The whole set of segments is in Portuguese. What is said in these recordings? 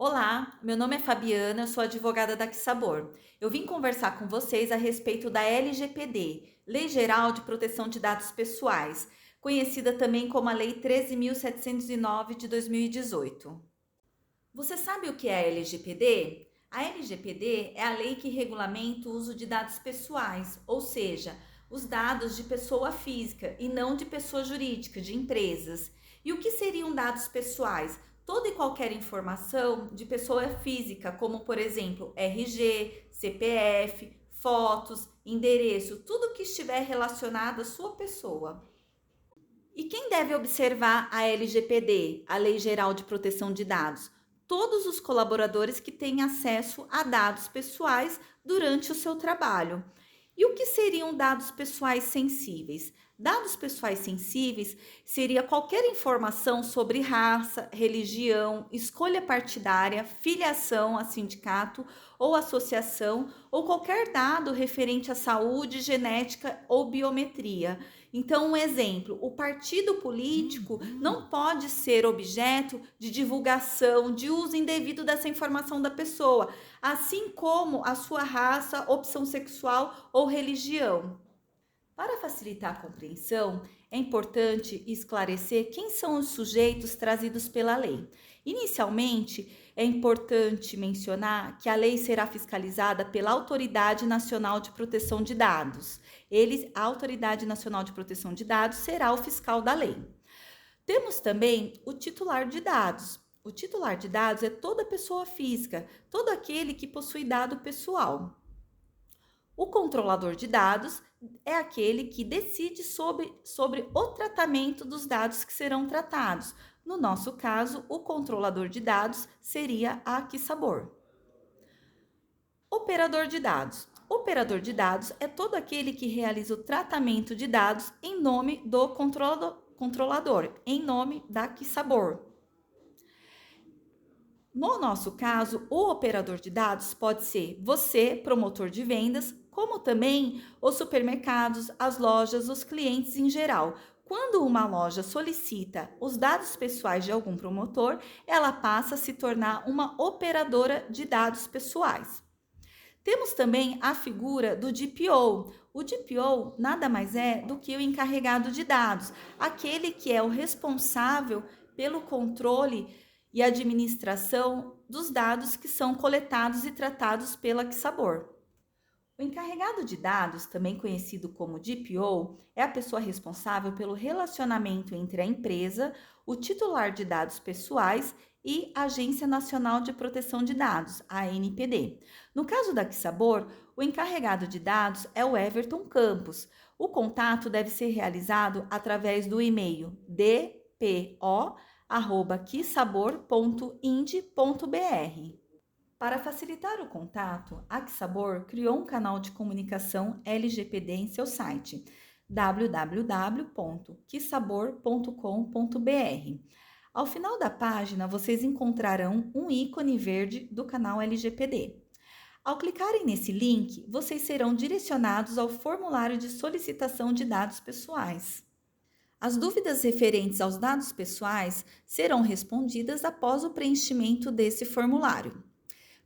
Olá, meu nome é Fabiana, sou advogada da Quisabor. Eu vim conversar com vocês a respeito da LGPD, Lei Geral de Proteção de Dados Pessoais, conhecida também como a Lei 13.709 de 2018. Você sabe o que é a LGPD? A LGPD é a lei que regulamenta o uso de dados pessoais, ou seja, os dados de pessoa física e não de pessoa jurídica, de empresas. E o que seriam dados pessoais? Toda e qualquer informação de pessoa física, como por exemplo RG, CPF, fotos, endereço, tudo que estiver relacionado à sua pessoa. E quem deve observar a LGPD, a Lei Geral de Proteção de Dados? Todos os colaboradores que têm acesso a dados pessoais durante o seu trabalho. E o que seriam dados pessoais sensíveis? Dados pessoais sensíveis seria qualquer informação sobre raça, religião, escolha partidária, filiação a sindicato ou associação, ou qualquer dado referente à saúde, genética ou biometria. Então, um exemplo: o partido político não pode ser objeto de divulgação, de uso indevido dessa informação da pessoa, assim como a sua raça, opção sexual ou religião. Para facilitar a compreensão, é importante esclarecer quem são os sujeitos trazidos pela lei. Inicialmente, é importante mencionar que a lei será fiscalizada pela Autoridade Nacional de Proteção de Dados. A Autoridade Nacional de Proteção de Dados será o fiscal da lei. Temos também o titular de dados. O titular de dados é toda pessoa física, todo aquele que possui dado pessoal. O controlador de dados é aquele que decide sobre o tratamento dos dados que serão tratados. No nosso caso, o controlador de dados seria a Quisabor. Operador de dados. Operador de dados é todo aquele que realiza o tratamento de dados em nome do controlador, em nome da Quisabor. No nosso caso, o operador de dados pode ser você, promotor de vendas, como também os supermercados, as lojas, os clientes em geral. Quando uma loja solicita os dados pessoais de algum promotor, ela passa a se tornar uma operadora de dados pessoais. Temos também a figura do DPO. O DPO nada mais é do que o encarregado de dados, aquele que é o responsável pelo controle e administração dos dados que são coletados e tratados pela Quisabor. O encarregado de dados, também conhecido como DPO, é a pessoa responsável pelo relacionamento entre a empresa, o titular de dados pessoais e a Agência Nacional de Proteção de Dados, a ANPD. No caso da Quisabor, o encarregado de dados é o Everton Campos. O contato deve ser realizado através do e-mail dpo@quisabor.ind.br. Para facilitar o contato, a Quisabor criou um canal de comunicação LGPD em seu site www.quisabor.com.br. Ao final da página, vocês encontrarão um ícone verde do canal LGPD. Ao clicarem nesse link, vocês serão direcionados ao formulário de solicitação de dados pessoais. As dúvidas referentes aos dados pessoais serão respondidas após o preenchimento desse formulário.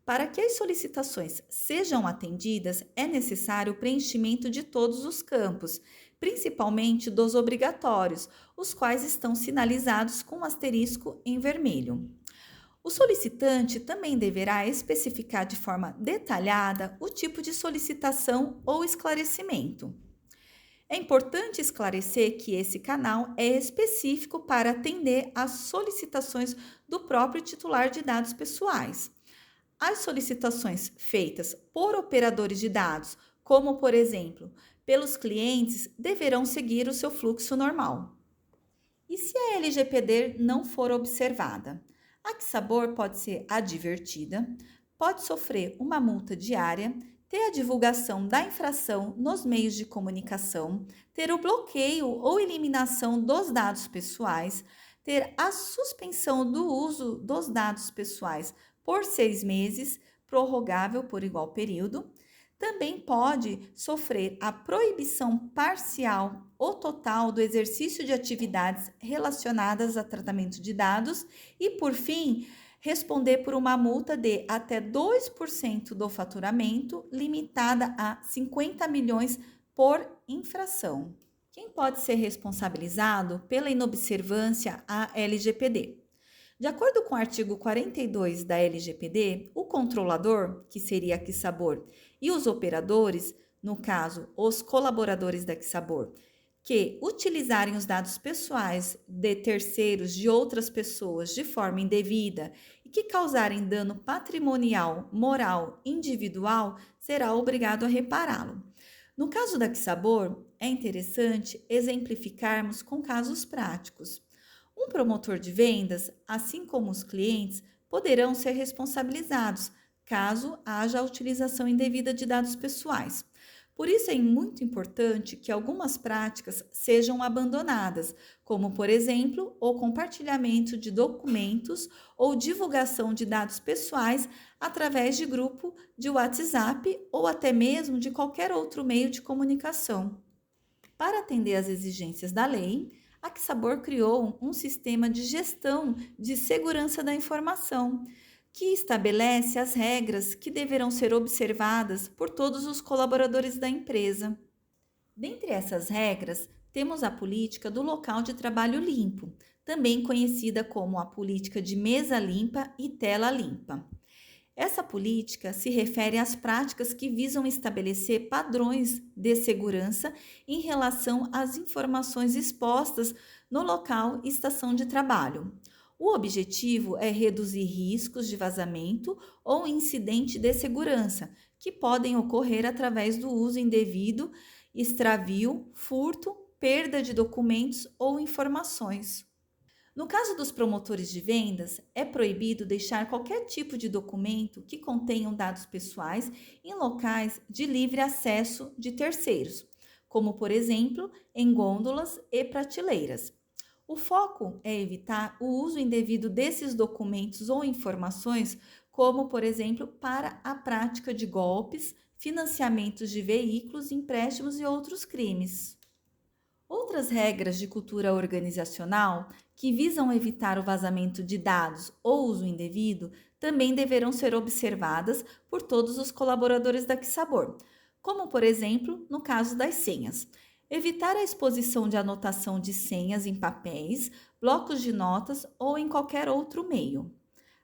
Para que as solicitações sejam atendidas, é necessário o preenchimento de todos os campos, principalmente dos obrigatórios, os quais estão sinalizados com um asterisco em vermelho. O solicitante também deverá especificar de forma detalhada o tipo de solicitação ou esclarecimento. É importante esclarecer que esse canal é específico para atender às solicitações do próprio titular de dados pessoais. As solicitações feitas por operadores de dados, como por exemplo, pelos clientes, deverão seguir o seu fluxo normal. E se a LGPD não for observada? A Quisabor pode ser advertida, pode sofrer uma multa diária, ter a divulgação da infração nos meios de comunicação, ter o bloqueio ou eliminação dos dados pessoais, ter a suspensão do uso dos dados pessoais por 6 meses, prorrogável por igual período. Também pode sofrer a proibição parcial ou total do exercício de atividades relacionadas a tratamento de dados e, por fim, responder por uma multa de até 2% do faturamento, limitada a 50 milhões por infração. Quem pode ser responsabilizado pela inobservância à LGPD? De acordo com o artigo 42 da LGPD, o controlador, que seria a Quisabor, e os operadores, no caso, os colaboradores da Quisabor, que utilizarem os dados pessoais de terceiros de outras pessoas de forma indevida e que causarem dano patrimonial, moral, individual, será obrigado a repará-lo. No caso da Quisabor, é interessante exemplificarmos com casos práticos. Um promotor de vendas, assim como os clientes, poderão ser responsabilizados caso haja a utilização indevida de dados pessoais. Por isso é muito importante que algumas práticas sejam abandonadas, como, por exemplo, o compartilhamento de documentos ou divulgação de dados pessoais através de grupo de WhatsApp ou até mesmo de qualquer outro meio de comunicação. Para atender às exigências da lei, a Quisabor criou um sistema de gestão de segurança da informação, que estabelece as regras que deverão ser observadas por todos os colaboradores da empresa. Dentre essas regras, temos a política do local de trabalho limpo, também conhecida como a política de mesa limpa e tela limpa. Essa política se refere às práticas que visam estabelecer padrões de segurança em relação às informações expostas no local e estação de trabalho. O objetivo é reduzir riscos de vazamento ou incidente de segurança, que podem ocorrer através do uso indevido, extravio, furto, perda de documentos ou informações. No caso dos promotores de vendas, é proibido deixar qualquer tipo de documento que contenham dados pessoais em locais de livre acesso de terceiros, como, por exemplo, em gôndolas e prateleiras. O foco é evitar o uso indevido desses documentos ou informações, como, por exemplo, para a prática de golpes, financiamentos de veículos, empréstimos e outros crimes. Outras regras de cultura organizacional que visam evitar o vazamento de dados ou uso indevido também deverão ser observadas por todos os colaboradores da Quisabor, como, por exemplo, no caso das senhas. Evitar a exposição de anotação de senhas em papéis, blocos de notas ou em qualquer outro meio.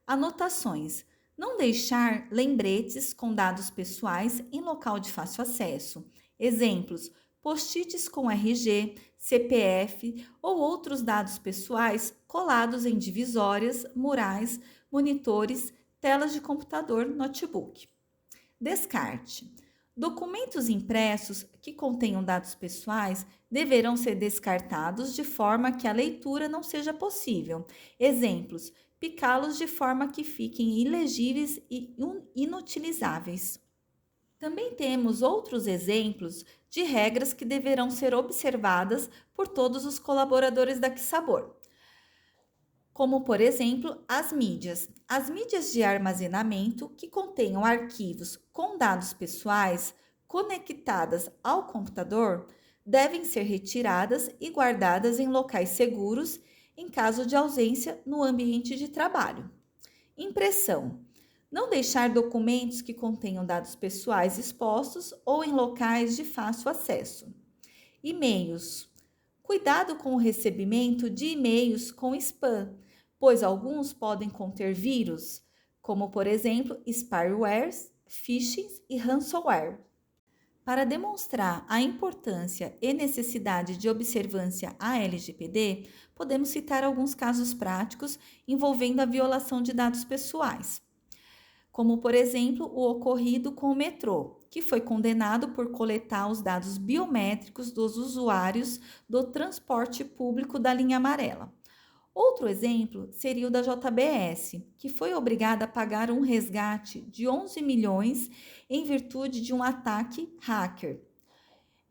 Anotações. Não deixar lembretes com dados pessoais em local de fácil acesso. Exemplos: post-its com RG, CPF ou outros dados pessoais colados em divisórias, murais, monitores, telas de computador, notebook. Descarte. Documentos impressos que contenham dados pessoais deverão ser descartados de forma que a leitura não seja possível. Exemplos: picá-los de forma que fiquem ilegíveis e inutilizáveis. Também temos outros exemplos de regras que deverão ser observadas por todos os colaboradores da Quisabor, como, por exemplo, as mídias. As mídias de armazenamento que contenham arquivos com dados pessoais conectadas ao computador devem ser retiradas e guardadas em locais seguros em caso de ausência no ambiente de trabalho. Impressão. Não deixar documentos que contenham dados pessoais expostos ou em locais de fácil acesso. E-mails. Cuidado com o recebimento de e-mails com spam, pois alguns podem conter vírus, como, por exemplo, spywares, phishing e ransomware. Para demonstrar a importância e necessidade de observância à LGPD, podemos citar alguns casos práticos envolvendo a violação de dados pessoais, como, por exemplo, o ocorrido com o metrô, que foi condenado por coletar os dados biométricos dos usuários do transporte público da linha amarela. Outro exemplo seria o da JBS, que foi obrigada a pagar um resgate de 11 milhões em virtude de um ataque hacker.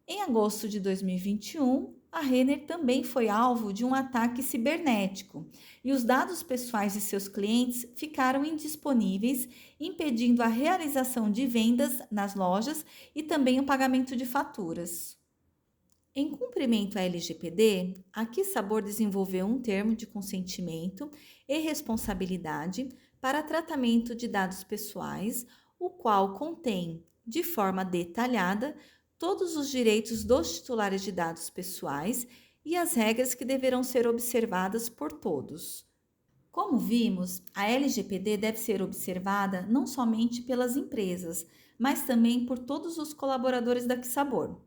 Em agosto de 2021, a Renner também foi alvo de um ataque cibernético e os dados pessoais de seus clientes ficaram indisponíveis, impedindo a realização de vendas nas lojas e também o pagamento de faturas. Em cumprimento à LGPD, a Quisabor desenvolveu um termo de consentimento e responsabilidade para tratamento de dados pessoais, o qual contém, de forma detalhada, todos os direitos dos titulares de dados pessoais e as regras que deverão ser observadas por todos. Como vimos, a LGPD deve ser observada não somente pelas empresas, mas também por todos os colaboradores da Quisabor.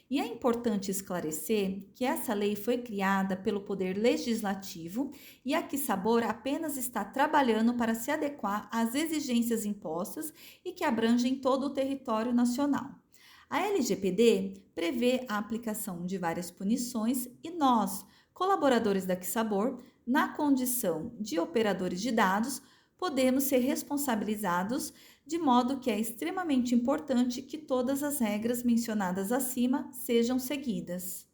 E é importante esclarecer que essa lei foi criada pelo Poder Legislativo e a Quisabor apenas está trabalhando para se adequar às exigências impostas e que abrangem todo o território nacional. A LGPD prevê a aplicação de várias punições e nós, colaboradores da Quisabor, na condição de operadores de dados, podemos ser responsabilizados, de modo que é extremamente importante que todas as regras mencionadas acima sejam seguidas.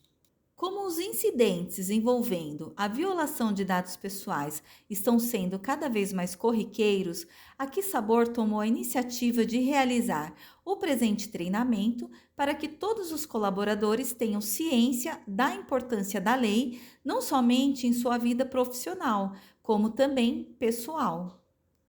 Como os incidentes envolvendo a violação de dados pessoais estão sendo cada vez mais corriqueiros, a Quisabor tomou a iniciativa de realizar o presente treinamento para que todos os colaboradores tenham ciência da importância da lei, não somente em sua vida profissional, como também pessoal.